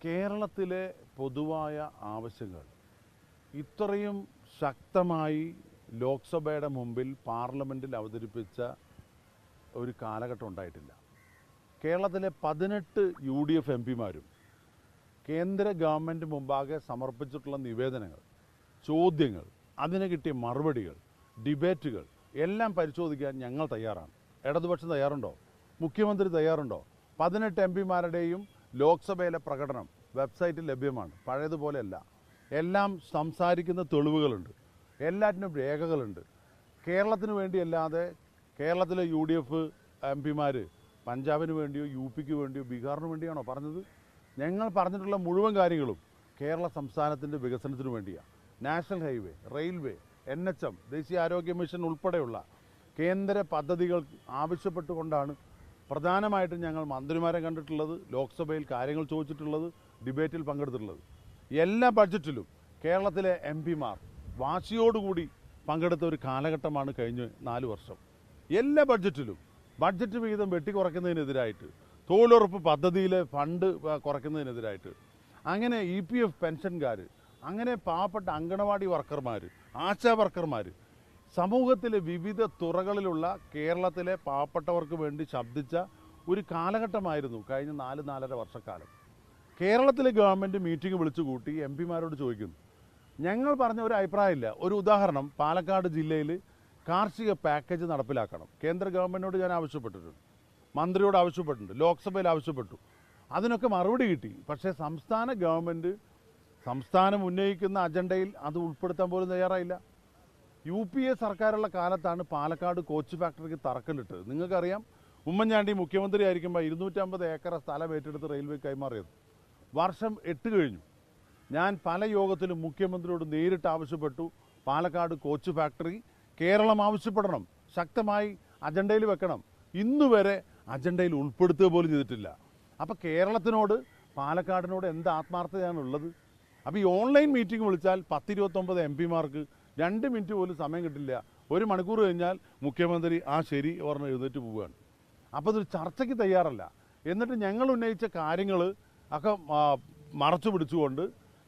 കേരളത്തിലെ പൊതുവായ ആവശ്യങ്ങൾ ഇത്രയും ശക്തമായി ലോക്സഭയുടെ മുമ്പിൽ പാർലമെൻറ്റിൽ അവതരിപ്പിച്ച ഒരു കാലഘട്ടം ഉണ്ടായിട്ടില്ല. കേരളത്തിലെ 18 UDF എംപിമാരും കേന്ദ്ര ഗവൺമെൻറ് മുമ്പാകെ സമർപ്പിച്ചിട്ടുള്ള നിവേദനങ്ങൾ, ചോദ്യങ്ങൾ, അതിന് കിട്ടിയ മറുപടികൾ, ഡിബേറ്റുകൾ എല്ലാം പരിശോധിക്കാൻ ഞങ്ങൾ തയ്യാറാണ്. ഇടതുപക്ഷം തയ്യാറുണ്ടോ? മുഖ്യമന്ത്രി തയ്യാറുണ്ടോ? 18 എംപിമാരുടെയും ലോക്സഭയിലെ പ്രകടനം വെബ്സൈറ്റിൽ ലഭ്യമാണ്. പഴയതുപോലെയല്ല. എല്ലാം സംസാരിക്കുന്ന തെളിവുകളുണ്ട്, എല്ലാറ്റിനും രേഖകളുണ്ട്. കേരളത്തിന് വേണ്ടിയല്ലാതെ കേരളത്തിലെ UDF എംപിമാർ പഞ്ചാബിന് വേണ്ടിയോ UPക്ക് വേണ്ടിയോ ബീഹാറിന് വേണ്ടിയാണോ പറഞ്ഞത്? ഞങ്ങൾ പറഞ്ഞിട്ടുള്ള മുഴുവൻ കാര്യങ്ങളും കേരള സംസ്ഥാനത്തിൻ്റെ വികസനത്തിന് വേണ്ടിയാണ്. നാഷണൽ ഹൈവേ, റെയിൽവേ, NHM, ദേശീയ ആരോഗ്യ മിഷൻ ഉൾപ്പെടെയുള്ള കേന്ദ്ര പദ്ധതികൾ ആവശ്യപ്പെട്ടുകൊണ്ടാണ് പ്രധാനമായിട്ടും ഞങ്ങൾ മന്ത്രിമാരെ കണ്ടിട്ടുള്ളത്, ലോക്സഭയിൽ കാര്യങ്ങൾ ചോദിച്ചിട്ടുള്ളത്, ഡിബേറ്റിൽ പങ്കെടുത്തിട്ടുള്ളത്. എല്ലാ ബഡ്ജറ്റിലും കേരളത്തിലെ എംപിമാർ വാശിയോടുകൂടി പങ്കെടുത്ത ഒരു കാലഘട്ടമാണ് കഴിഞ്ഞ 4 വർഷം. എല്ലാ ബഡ്ജറ്റിലും ബഡ്ജറ്റ് വിഹിതം വെട്ടിക്കുറയ്ക്കുന്നതിനെതിരായിട്ട്, തൊഴിലുറപ്പ് പദ്ധതിയിലെ ഫണ്ട് കുറയ്ക്കുന്നതിനെതിരായിട്ട്, അങ്ങനെ EPF പെൻഷൻകാർ, അങ്ങനെ പാവപ്പെട്ട അങ്കണവാടി വർക്കർമാർ, ആശാ വർക്കർമാർ, സമൂഹത്തിലെ വിവിധ തുറകളിലുള്ള കേരളത്തിലെ പാവപ്പെട്ടവർക്ക് വേണ്ടി ശബ്ദിച്ച ഒരു കാലഘട്ടമായിരുന്നു കഴിഞ്ഞ 4-4.5 വർഷക്കാലം. കേരളത്തിലെ ഗവൺമെൻറ് മീറ്റിംഗ് വിളിച്ചു കൂട്ടി എംപിമാരോട് ചോദിക്കുന്നു. ഞങ്ങൾ പറഞ്ഞ ഒരു അഭിപ്രായമില്ല. ഒരു ഉദാഹരണം, പാലക്കാട് ജില്ലയിൽ കാർഷിക പാക്കേജ് നടപ്പിലാക്കണം. കേന്ദ്ര ഗവൺമെൻറ്റിനോട് ഞാൻ ആവശ്യപ്പെട്ടിട്ടുണ്ട്, മന്ത്രിയോട് ആവശ്യപ്പെട്ടിട്ടുണ്ട്, ലോക്സഭയിൽ ആവശ്യപ്പെട്ടു. അതിനൊക്കെ മറുപടി കിട്ടി. പക്ഷേ സംസ്ഥാന ഗവൺമെൻറ് സംസ്ഥാനം ഉന്നയിക്കുന്ന അജണ്ടയിൽ അത് ഉൾപ്പെടുത്താൻ പോലും തയ്യാറായില്ല. UPA സർക്കാരുള്ള കാലത്താണ് പാലക്കാട് കോച്ച് ഫാക്ടറിക്ക് തറക്കല്ലിട്ടത്. നിങ്ങൾക്കറിയാം, ഉമ്മൻചാണ്ടി മുഖ്യമന്ത്രി ആയിരിക്കുമ്പോൾ 250 ഏക്കർ സ്ഥലം ഏറ്റെടുത്ത് റെയിൽവേ കൈമാറിയത്. വർഷം 8 കഴിഞ്ഞു. ഞാൻ പല യോഗത്തിലും മുഖ്യമന്ത്രിയോട് നേരിട്ട് ആവശ്യപ്പെട്ടു, പാലക്കാട് കോച്ച് ഫാക്ടറി കേരളം ആവശ്യപ്പെടണം, ശക്തമായി അജണ്ടയിൽ വെക്കണം. ഇന്നുവരെ അജണ്ടയിൽ ഉൾപ്പെടുത്തുക പോലും ചെയ്തിട്ടില്ല. അപ്പോൾ കേരളത്തിനോട്, പാലക്കാടിനോട് എന്ത് ആത്മാർത്ഥതയാണുള്ളത്? അപ്പോൾ ഈ ഓൺലൈൻ മീറ്റിംഗ് വിളിച്ചാൽ 10-29 എംപിമാർക്ക് 2 മിനിറ്റ് പോലും സമയം കിട്ടില്ല. 1 മണിക്കൂർ കഴിഞ്ഞാൽ മുഖ്യമന്ത്രി ആ ശരി പറഞ്ഞ് എഴുന്നേറ്റ് പോവുകയാണ്. അപ്പോൾ അതൊരു ചർച്ചയ്ക്ക് തയ്യാറല്ല. എന്നിട്ട് ഞങ്ങൾ ഉന്നയിച്ച കാര്യങ്ങൾ ഒക്കെ മറച്ചു പിടിച്ചുകൊണ്ട്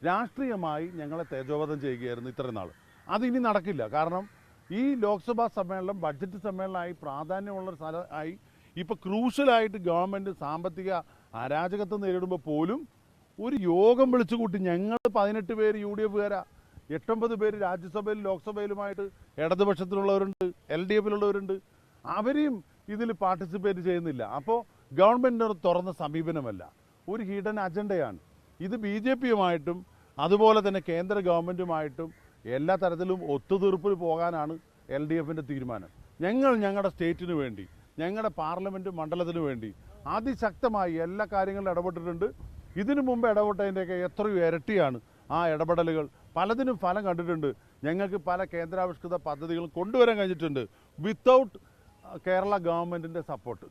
രാഷ്ട്രീയമായി ഞങ്ങളെ തേജോവധം ചെയ്യുകയായിരുന്നു ഇത്രയും നാൾ. അതിനി നടക്കില്ല. കാരണം ഈ ലോക്സഭാ സമ്മേളനം ബഡ്ജറ്റ് സമ്മേളനമായി പ്രാധാന്യമുള്ളൊരു സ്ഥലമായി ഇപ്പോൾ ക്രൂഷ്യലായിട്ട് ഗവൺമെൻറ് സാമ്പത്തിക അരാജകത്വം നേരിടുമ്പോൾ പോലും ഒരു യോഗം വിളിച്ചു കൂട്ടി. ഞങ്ങൾ 18 പേര് UDFകാരാ, 8-9 പേര് രാജ്യസഭയിലും ലോക്സഭയിലുമായിട്ട് ഇടതുപക്ഷത്തിലുള്ളവരുണ്ട്, LDFിലുള്ളവരുണ്ട്. അവരെയും ഇതിൽ പാർട്ടിസിപ്പേറ്റ് ചെയ്യുന്നില്ല. അപ്പോൾ ഗവൺമെൻറ്റിനോട് തുറന്ന സമീപനമല്ല, ഒരു ഹിഡൻ അജണ്ടയാണ് ഇത്. BJPയുമായിട്ടും അതുപോലെ തന്നെ കേന്ദ്ര ഗവൺമെൻറ്റുമായിട്ടും എല്ലാ തരത്തിലും ഒത്തുതീർപ്പിൽ പോകാനാണ് LDFിൻ്റെ തീരുമാനം. ഞങ്ങൾ ഞങ്ങളുടെ സ്റ്റേറ്റിന് വേണ്ടി, ഞങ്ങളുടെ പാർലമെൻറ്റ് മണ്ഡലത്തിന് വേണ്ടി അതിശക്തമായി എല്ലാ കാര്യങ്ങളിലും ഇടപെട്ടിട്ടുണ്ട്. ഇതിനു മുമ്പ് ഇടപെട്ടതിൻ്റെയൊക്കെ എത്രയോ ഇരട്ടിയാണ് ആ ഇടപെടലുകൾ. പലതിനും ഫലം കണ്ടിട്ടുണ്ട്. ഞങ്ങൾക്ക് പല കേന്ദ്രാവിഷ്കൃത പദ്ധതികളും കൊണ്ടുവരാൻ കഴിഞ്ഞിട്ടുണ്ട് വിത്തൗട്ട് കേരള ഗവൺമെൻറ്റിൻ്റെ സപ്പോർട്ട്.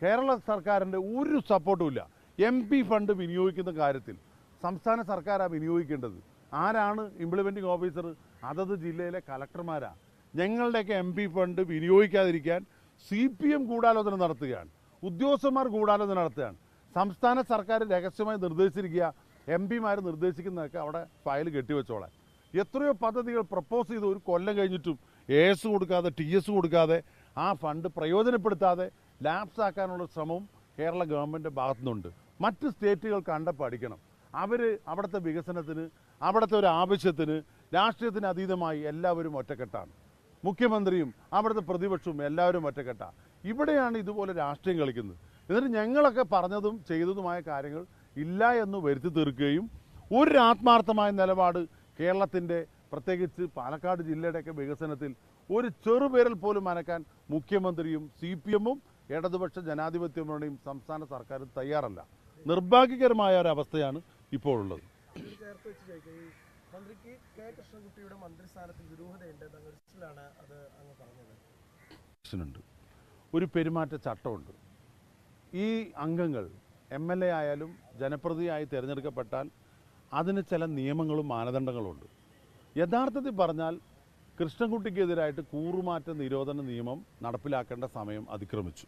കേരള സർക്കാരിൻ്റെ ഒരു സപ്പോർട്ടും ഇല്ല. MP ഫണ്ട് വിനിയോഗിക്കുന്ന കാര്യത്തിൽ സംസ്ഥാന സർക്കാരാണ് വിനിയോഗിക്കേണ്ടത്. ആരാണ് ഇംപ്ലിമെൻറ്റിംഗ് ഓഫീസർ? അതത് ജില്ലയിലെ കലക്ടർമാരാണ്. ഞങ്ങളുടെയൊക്കെ MP ഫണ്ട് വിനിയോഗിക്കാതിരിക്കാൻ CPM ഗൂഢാലോചന നടത്തുകയാണ്, ഉദ്യോഗസ്ഥന്മാർ ഗൂഢാലോചന നടത്തുകയാണ്. സംസ്ഥാന സർക്കാർ രഹസ്യമായി നിർദ്ദേശിച്ചിരിക്കുക, MPമാർ നിർദ്ദേശിക്കുന്നതൊക്കെ അവിടെ ഫയൽ കെട്ടിവെച്ചോളാൻ. എത്രയോ പദ്ധതികൾ പ്രപ്പോസ് ചെയ്ത് 1 കൊല്ലം കഴിഞ്ഞിട്ടും AS കൊടുക്കാതെ, TS കൊടുക്കാതെ, ആ ഫണ്ട് പ്രയോജനപ്പെടുത്താതെ ലാപ്സ് ആക്കാനുള്ള ശ്രമവും കേരള ഗവൺമെൻറ് ഭാഗത്തുനിന്നുണ്ട്. മറ്റ് സ്റ്റേറ്റുകൾ കണ്ടപ്പോൾ പഠിക്കണം. അവർ അവിടുത്തെ വികസനത്തിന്, അവിടുത്തെ ഒരു ആവശ്യത്തിന്, രാഷ്ട്രീയത്തിന് അതീതമായി എല്ലാവരും ഒറ്റക്കെട്ടാണ്. മുഖ്യമന്ത്രിയും അവിടുത്തെ പ്രതിപക്ഷവും എല്ലാവരും ഒറ്റക്കെട്ടാണ്. ഇവിടെയാണ് ഇതുപോലെ രാഷ്ട്രീയം കളിക്കുന്നത്. എന്നിട്ട് ഞങ്ങളൊക്കെ പറഞ്ഞതും ചെയ്തതുമായ കാര്യങ്ങൾ ഇല്ല എന്ന് വരുത്തി തീർക്കുകയും ഒരു ആത്മാർത്ഥമായ നിലപാട് കേരളത്തിൻ്റെ, പ്രത്യേകിച്ച് പാലക്കാട് ജില്ലയുടെയൊക്കെ വികസനത്തിൽ ഒരു ചെറുപേരൽ പോലും അനക്കാൻ മുഖ്യമന്ത്രിയും CPMും ഇടതുപക്ഷ ജനാധിപത്യ മുന്നണിയും സംസ്ഥാന സർക്കാരും തയ്യാറല്ല. നിർഭാഗ്യകരമായ ഒരു അവസ്ഥയാണ് ഇപ്പോൾ ഉള്ളത്. ഒരു പെരുമാറ്റ ചട്ടമുണ്ട്. ഈ അംഗങ്ങൾ MLA ആയാലും ജനപ്രതിനിധിയായി തിരഞ്ഞെടുക്കപ്പെട്ടാൽ അതിന് ചില നിയമങ്ങളും മാനദണ്ഡങ്ങളുണ്ട്. യഥാർത്ഥത്തിൽ പറഞ്ഞാൽ കൃഷ്ണൻകുട്ടിക്കെതിരായിട്ട് കൂറുമാറ്റ നിരോധന നിയമം നടപ്പിലാക്കേണ്ട സമയം അതിക്രമിച്ചു.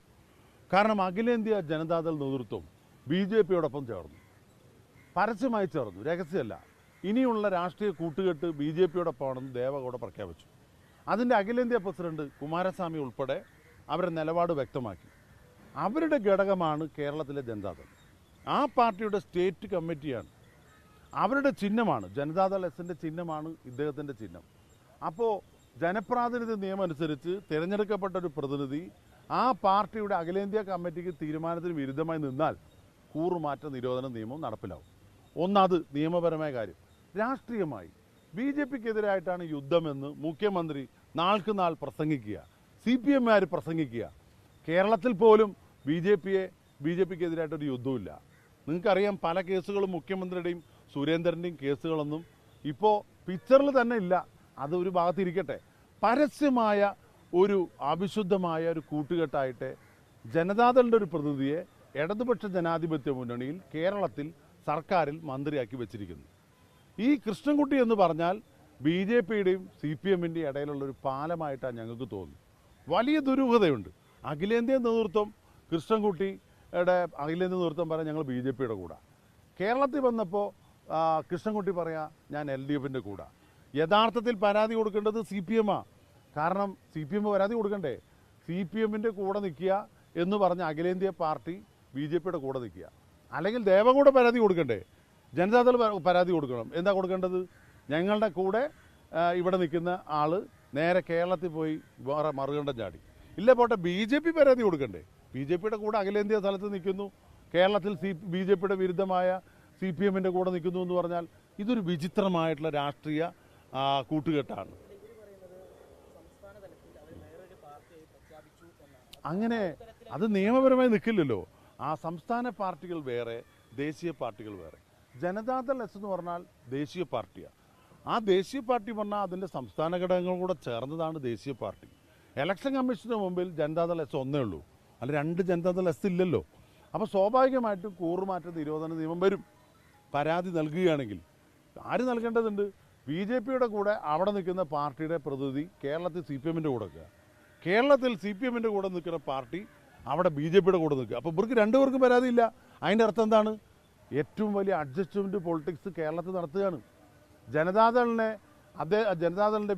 കാരണം അഖിലേന്ത്യാ ജനതാദൾ നേതൃത്വം BJPയോടൊപ്പം ചേർന്നു. പരസ്യമായി ചേർന്നു, രഹസ്യമല്ല. ഇനിയുള്ള രാഷ്ട്രീയ കൂട്ടുകെട്ട് ബി ജെ പിയോടൊപ്പമാണെന്ന് ദേവഗൗഡ പ്രഖ്യാപിച്ചു. അതിൻ്റെ അഖിലേന്ത്യാ പ്രസിഡന്റ് കുമാരസ്വാമി ഉൾപ്പെടെ അവരുടെ നിലപാട് വ്യക്തമാക്കി. അവരുടെ ഘടകമാണ് കേരളത്തിലെ ജനതാദൾ. ആ പാർട്ടിയുടെ സ്റ്റേറ്റ് കമ്മിറ്റിയാണ്, അവരുടെ ചിഹ്നമാണ് ജനതാദൾ എസിൻ്റെ ചിഹ്നമാണ് ഇദ്ദേഹത്തിൻ്റെ ചിഹ്നം. അപ്പോൾ ജനപ്രാതിനിധ്യ നിയമം അനുസരിച്ച് തിരഞ്ഞെടുക്കപ്പെട്ട ഒരു പ്രതിനിധി ആ പാർട്ടിയുടെ അഖിലേന്ത്യാ കമ്മിറ്റിക്ക് തീരുമാനത്തിന് വിരുദ്ധമായി നിന്നാൽ കൂറുമാറ്റ നിരോധന നിയമം നടപ്പിലാവും. ഒന്നത് നിയമപരമായ കാര്യം. രാഷ്ട്രീയമായി ബി ജെ പിക്കെതിരായിട്ടാണ് യുദ്ധമെന്ന് മുഖ്യമന്ത്രി നാൾക്ക് നാൾ പ്രസംഗിക്കുക, CPM-കാർ പ്രസംഗിക്കുക. കേരളത്തിൽ പോലും ബി ജെ പിക്കെതിരായിട്ടൊരു യുദ്ധമില്ല. നിങ്ങൾക്കറിയാം, പല കേസുകളും മുഖ്യമന്ത്രിയുടെയും സുരേന്ദ്രൻ്റെയും കേസുകളൊന്നും ഇപ്പോൾ പിക്ചറിൽ തന്നെ ഇല്ല. അത് ഒരു ഭാഗത്തിരിക്കട്ടെ. പരസ്യമായ ഒരു അവിശുദ്ധമായ ഒരു കൂട്ടുകെട്ടായിട്ട് ജനതാദളിൻ്റെ ഒരു പ്രതിനിധിയെ ഇടതുപക്ഷ ജനാധിപത്യ മുന്നണിയിൽ കേരളത്തിൽ സർക്കാരിൽ മന്ത്രിയാക്കി വെച്ചിരിക്കുന്നു. ഈ കൃഷ്ണൻകുട്ടി എന്ന് പറഞ്ഞാൽ ബി ജെ പിയുടെയും CPM-ൻ്റെയും ഇടയിലുള്ളൊരു പാലമായിട്ടാണ് ഞങ്ങൾക്ക് തോന്നുന്നത്. വലിയ ദുരൂഹതയുണ്ട്. അഖിലേന്ത്യാ നേതൃത്വം കൃഷ്ണൻകുട്ടിയുടെ അഖിലേന്ത്യാ നേതൃത്വം പറയാൻ ഞങ്ങൾ ബി ജെ പിയുടെ കൂടെ. കേരളത്തിൽ വന്നപ്പോൾ കൃഷ്ണൻകുട്ടി പറയാം ഞാൻ LDF-ൻ്റെ കൂടെ. യഥാർത്ഥത്തിൽ പരാതി കൊടുക്കേണ്ടത് CPM-ആണ്. കാരണം CPM പരാതി കൊടുക്കണ്ടേ? CPM-ൻ്റെ കൂടെ നിൽക്കുക എന്ന് പറഞ്ഞ അഖിലേന്ത്യാ പാർട്ടി ബി ജെ പിയുടെ കൂടെ നിൽക്കുക. അല്ലെങ്കിൽ ദേവഗൗഡ പരാതി കൊടുക്കണ്ടേ? ജനതാദൾ പരാതി കൊടുക്കണം. എന്താ കൊടുക്കേണ്ടത്? ഞങ്ങളുടെ കൂടെ ഇവിടെ നിൽക്കുന്ന ആൾ നേരെ കേരളത്തിൽ പോയി വേറെ മറുകണ്ഠം ചാടി. ഇല്ല പോട്ടെ, ബി ജെ പി പരാതി കൊടുക്കണ്ടേ? ബി ജെ പിയുടെ കൂടെ അഖിലേന്ത്യാ സ്ഥലത്ത് നിൽക്കുന്നു, കേരളത്തിൽ ബി ജെ പിയുടെ വിരുദ്ധമായ CPM-ൻ്റെ കൂടെ നിൽക്കുന്നു എന്ന് പറഞ്ഞാൽ ഇതൊരു വിചിത്രമായിട്ടുള്ള രാഷ്ട്രീയ കൂട്ടുകെട്ടാണ്. അങ്ങനെ അത് നിയമപരമായി നിൽക്കില്ലല്ലോ. ആ സംസ്ഥാന പാർട്ടികൾ വേറെ, ദേശീയ പാർട്ടികൾ വേറെ. ജനതാദൾ എസ് എന്ന് പറഞ്ഞാൽ ദേശീയ പാർട്ടിയാണ്. ആ ദേശീയ പാർട്ടി പറഞ്ഞാൽ അതിൻ്റെ സംസ്ഥാന ഘടകങ്ങളും കൂടെ ചേർന്നതാണ് ദേശീയ പാർട്ടി. ഇലക്ഷൻ കമ്മീഷന് മുമ്പിൽ ജനതാദൾ എസ് ഒന്നേ ഉള്ളൂ, അല്ല 2 ജനതാദൾ എസ് ഇല്ലല്ലോ. അപ്പോൾ സ്വാഭാവികമായിട്ടും കൂറുമാറ്റ നിരോധന നിയമം വരും. പരാതി നൽകുകയാണെങ്കിൽ ആര് നൽകേണ്ടതുണ്ട്? ബി ജെ പിയുടെ കൂടെ അവിടെ നിൽക്കുന്ന പാർട്ടിയുടെ പ്രതിനിധി കേരളത്തിൽ CPM-ൻ്റെ കൂടെ നിൽക്കുക, കേരളത്തിൽ CPM-ൻ്റെ കൂടെ നിൽക്കുന്ന പാർട്ടി അവിടെ ബി ജെ പിയുടെ കൂടെ നിൽക്കുക. അപ്പോൾ ഇവർക്ക് രണ്ടുപേർക്കും പരാതിയില്ല. അതിൻ്റെ അർത്ഥം എന്താണ്? ഏറ്റവും വലിയ അഡ്ജസ്റ്റ്മെൻറ്റ് പൊളിറ്റിക്സ് കേരളത്തിൽ നടത്തുകയാണ്. ജനതാദളിൻ്റെ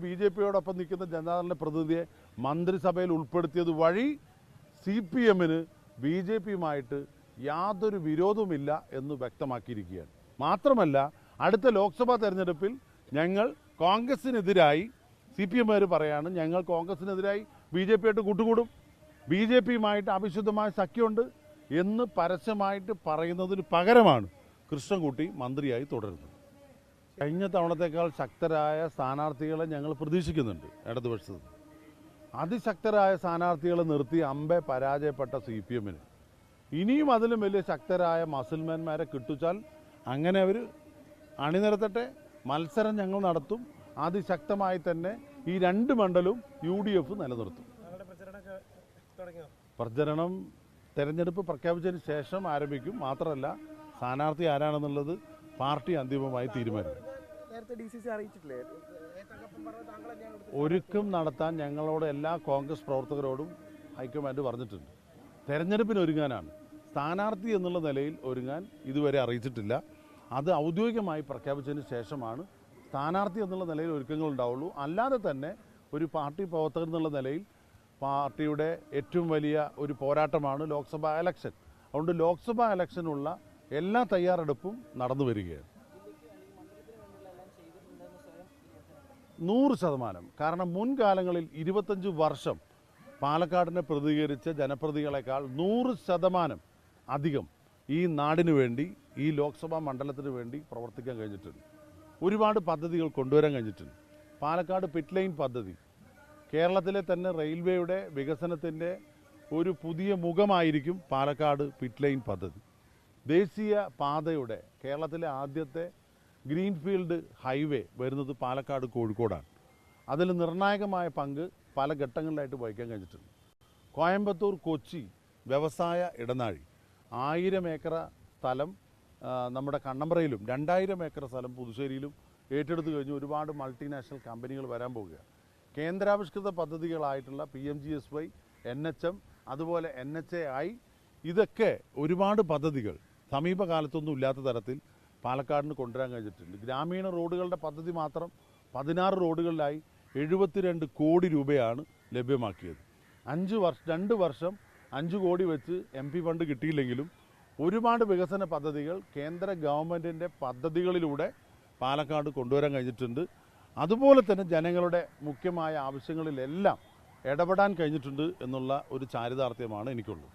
ബി ജെ പിയോടൊപ്പം നിൽക്കുന്ന ജനതാദളിൻ്റെ പ്രതിനിധിയെ മന്ത്രിസഭയിൽ ഉൾപ്പെടുത്തിയത് വഴി CPM-ന് ബി ജെ പിയുമായിട്ട് യാതൊരു വിരോധവുമില്ല എന്ന് വ്യക്തമാക്കിയിരിക്കുകയാണ്. മാത്രമല്ല, അടുത്ത ലോക്സഭാ തെരഞ്ഞെടുപ്പിൽ ഞങ്ങൾ കോൺഗ്രസിനെതിരായി CPM-കാർ പറയാണ് ഞങ്ങൾ കോൺഗ്രസിനെതിരായി ബി ജെ പിയായിട്ട് കൂട്ടുകൂടും, ബി ജെ പിയുമായിട്ട് അവിശുദ്ധമായ സഖ്യമുണ്ട് എന്ന് പരസ്യമായിട്ട് പറയുന്നതിന് പകരമാണ് കൃഷ്ണൻകുട്ടി മന്ത്രിയായി തുടരുന്നത്. കഴിഞ്ഞ തവണത്തേക്കാൾ ശക്തരായ സ്ഥാനാർത്ഥികളെ ഞങ്ങൾ പ്രതീക്ഷിക്കുന്നുണ്ട്. ഇടതുപക്ഷത്ത് അതിശക്തരായ സ്ഥാനാർത്ഥികളെ നിർത്തി അമ്പെ പരാജയപ്പെട്ട CPM-ന് ഇനിയും അതിലും വലിയ ശക്തരായ മസിൽമാന്മാരെ കിട്ടുച്ചാൽ അങ്ങനെ അവർ അണിനിരത്തട്ടെ. മത്സരം ഞങ്ങൾ നടത്തും. അതിശക്തമായി തന്നെ ഈ 2 മണ്ഡലവും UDF നിലനിർത്തും. പ്രചരണം തെരഞ്ഞെടുപ്പ് പ്രഖ്യാപിച്ചതിന് ശേഷം ആരംഭിക്കും. മാത്രമല്ല, സ്ഥാനാർത്ഥി ആരാണെന്നുള്ളത് പാർട്ടി അന്തിമമായി തീരുമാനിക്കും. ഒരുക്കം നടത്താൻ ഞങ്ങളോട് എല്ലാ കോൺഗ്രസ് പ്രവർത്തകരോടും ഹൈക്കമാൻഡ് പറഞ്ഞിട്ടുണ്ട്. തെരഞ്ഞെടുപ്പിന് ഒരുങ്ങാനാണ്. സ്ഥാനാർത്ഥി എന്നുള്ള നിലയിൽ ഒരുങ്ങാൻ ഇതുവരെ അറിയിച്ചിട്ടില്ല. അത് ഔദ്യോഗികമായി പ്രഖ്യാപിച്ചതിന് ശേഷമാണ് സ്ഥാനാർത്ഥി എന്നുള്ള നിലയിൽ ഒരുക്കങ്ങൾ ഉണ്ടാവുള്ളൂ. അല്ലാതെ തന്നെ ഒരു പാർട്ടി പ്രവർത്തകൻ എന്നുള്ള നിലയിൽ പാർട്ടിയുടെ ഏറ്റവും വലിയ ഒരു പോരാട്ടമാണ് ലോക്സഭാ ഇലക്ഷൻ. അതുകൊണ്ട് ലോക്സഭാ ഇലക്ഷനുള്ള എല്ലാ തയ്യാറെടുപ്പും നടന്നു വരികയാണ്. 100%. കാരണം മുൻകാലങ്ങളിൽ 25 വർഷം പാലക്കാടിനെ പ്രതികരിച്ച ജനപ്രതിനിധികളെക്കാൾ 100% അധികം ഈ നാടിനു വേണ്ടി, ഈ ലോക്സഭാ മണ്ഡലത്തിന് വേണ്ടി പ്രവർത്തിക്കാൻ കഴിഞ്ഞിട്ടുണ്ട്. ഒരുപാട് പദ്ധതികൾ കൊണ്ടുവരാൻ കഴിഞ്ഞിട്ടുണ്ട്. പാലക്കാട് പിറ്റ് ലൈൻ പദ്ധതി കേരളത്തിലെ തന്നെ റെയിൽവേയുടെ വികസനത്തിൻ്റെ ഒരു പുതിയ മുഖമായിരിക്കും പാലക്കാട് പിറ്റ് ലൈൻ പദ്ധതി. ദേശീയ പാതയുടെ കേരളത്തിലെ ആദ്യത്തെ ഗ്രീൻഫീൽഡ് ഹൈവേ വരുന്നത് പാലക്കാട് കോഴിക്കോടാണ്. അതിൽ നിർണായകമായ പങ്ക് പല ഘട്ടങ്ങളിലായിട്ട് വഹിക്കാൻ കഴിഞ്ഞിട്ടുണ്ട്. കോയമ്പത്തൂർ കൊച്ചി വ്യവസായ ഇടനാഴി 1000 ഏക്കർ സ്ഥലം നമ്മുടെ കണ്ണമ്പ്രയിലും 2000 ഏക്കർ സ്ഥലം പുതുശ്ശേരിയിലും ഏറ്റെടുത്ത് കഴിഞ്ഞ് ഒരുപാട് മൾട്ടിനാഷണൽ കമ്പനികൾ വരാൻ പോവുകയാണ്. കേന്ദ്രാവിഷ്കൃത പദ്ധതികളായിട്ടുള്ള PMGSY, NHM, അതുപോലെ NHAI, ഇതൊക്കെ ഒരുപാട് പദ്ധതികൾ സമീപകാലത്തൊന്നും ഇല്ലാത്ത തരത്തിൽ പാലക്കാടിന് കൊണ്ടുവരാൻ കഴിഞ്ഞിട്ടുണ്ട്. ഗ്രാമീണ റോഡുകളുടെ പദ്ധതി മാത്രം 16 റോഡുകളിലായി 72 കോടി രൂപയാണ് ലഭ്യമാക്കിയത്. 2 വർഷം 5 കോടി വെച്ച് MP ഫണ്ട് കിട്ടിയില്ലെങ്കിലും ഒരുപാട് വികസന പദ്ധതികൾ കേന്ദ്ര ഗവൺമെൻറ്റിൻ്റെ പദ്ധതികളിലൂടെ പാലക്കാട് കൊണ്ടുവരാൻ കഴിഞ്ഞിട്ടുണ്ട്. അതുപോലെ തന്നെ ജനങ്ങളുടെ മുഖ്യമായ ആവശ്യങ്ങളിലെല്ലാം ഇടപെടാൻ കഴിഞ്ഞിട്ടുണ്ട് എന്നുള്ള ഒരു ചാരിതാർത്ഥ്യമാണ് എനിക്കുള്ളത്.